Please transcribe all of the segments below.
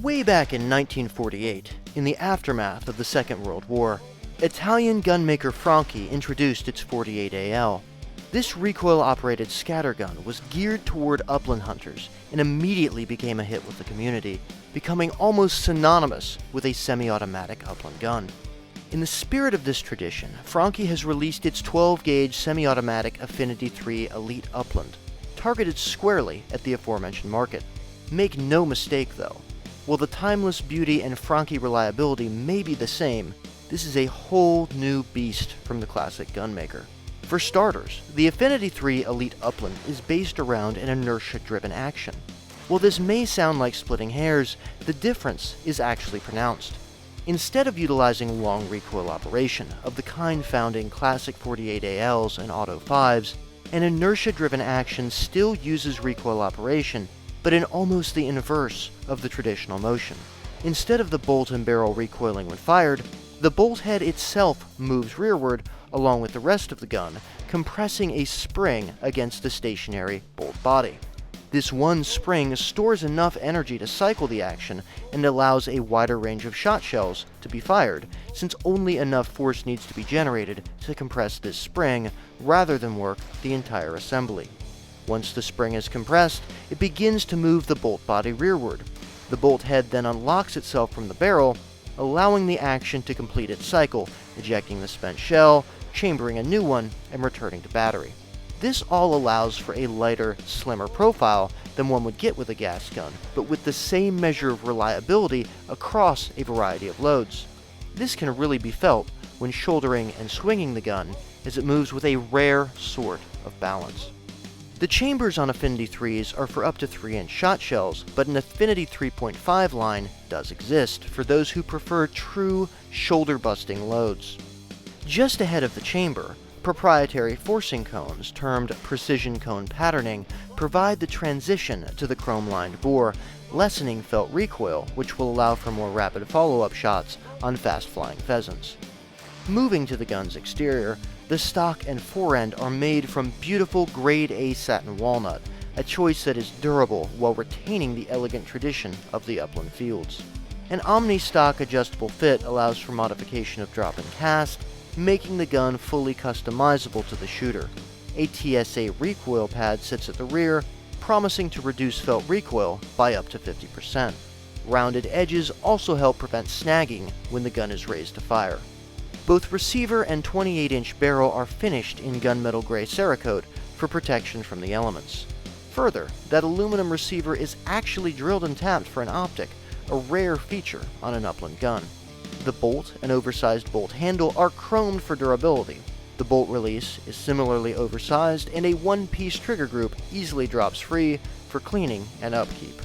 Way back in 1948, in the aftermath of the Second World War, Italian gunmaker Franchi introduced its 48AL. This recoil-operated scattergun was geared toward upland hunters and immediately became a hit with the community, becoming almost synonymous with a semi-automatic upland gun. In the spirit of this tradition, Franchi has released its 12-gauge semi-automatic Affinity 3 Elite Upland, targeted squarely at the aforementioned market. Make no mistake though, while the timeless beauty and Franchi reliability may be the same, this is a whole new beast from the classic gunmaker. For starters, the Affinity 3 Elite Upland is based around an inertia-driven action. While this may sound like splitting hairs, the difference is actually pronounced. Instead of utilizing long recoil operation of the kind found in classic 48ALs and Auto 5s, an inertia-driven action still uses recoil operation, but in almost the inverse of the traditional motion. Instead of the bolt and barrel recoiling when fired, the bolt head itself moves rearward along with the rest of the gun, compressing a spring against the stationary bolt body. This one spring stores enough energy to cycle the action and allows a wider range of shot shells to be fired, since only enough force needs to be generated to compress this spring rather than work the entire assembly. Once the spring is compressed, it begins to move the bolt body rearward. The bolt head then unlocks itself from the barrel, allowing the action to complete its cycle, ejecting the spent shell, chambering a new one, and returning to battery. This all allows for a lighter, slimmer profile than one would get with a gas gun, but with the same measure of reliability across a variety of loads. This can really be felt when shouldering and swinging the gun, as it moves with a rare sort of balance. The chambers on Affinity 3s are for up to 3-inch shot shells, but an Affinity 3.5 line does exist for those who prefer true shoulder-busting loads. Just ahead of the chamber, proprietary forcing cones, termed precision cone patterning, provide the transition to the chrome-lined bore, lessening felt recoil, which will allow for more rapid follow-up shots on fast-flying pheasants. Moving to the gun's exterior, the stock and forend are made from beautiful grade A satin walnut, a choice that is durable while retaining the elegant tradition of the upland fields. An omni-stock adjustable fit allows for modification of drop and cast, making the gun fully customizable to the shooter. A TSA recoil pad sits at the rear, promising to reduce felt recoil by up to 50%. Rounded edges also help prevent snagging when the gun is raised to fire. Both receiver and 28-inch barrel are finished in gunmetal gray Cerakote for protection from the elements. Further, that aluminum receiver is actually drilled and tapped for an optic, a rare feature on an upland gun. The bolt and oversized bolt handle are chromed for durability. The bolt release is similarly oversized, and a one-piece trigger group easily drops free for cleaning and upkeep.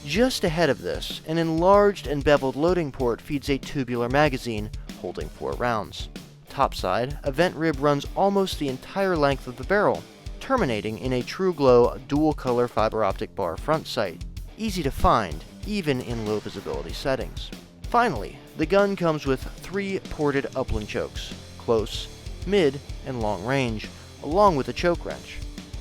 Just ahead of this, an enlarged and beveled loading port feeds a tubular magazine holding 4 rounds. Topside, a vent rib runs almost the entire length of the barrel, terminating in a true-glow dual-color fiber optic bar front sight, easy to find even in low-visibility settings. Finally, the gun comes with 3 ported upland chokes, close, mid, and long range, along with a choke wrench.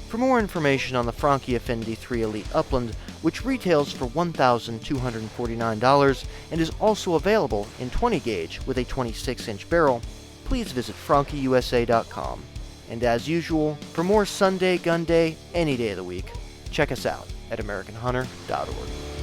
For more information on the Franchi Affinity 3 Elite Upland, which retails for $1,249 and is also available in 20 gauge with a 26-inch barrel, please visit franchiusa.com. And as usual, for more Sunday Gun Day any day of the week, check us out at AmericanHunter.org.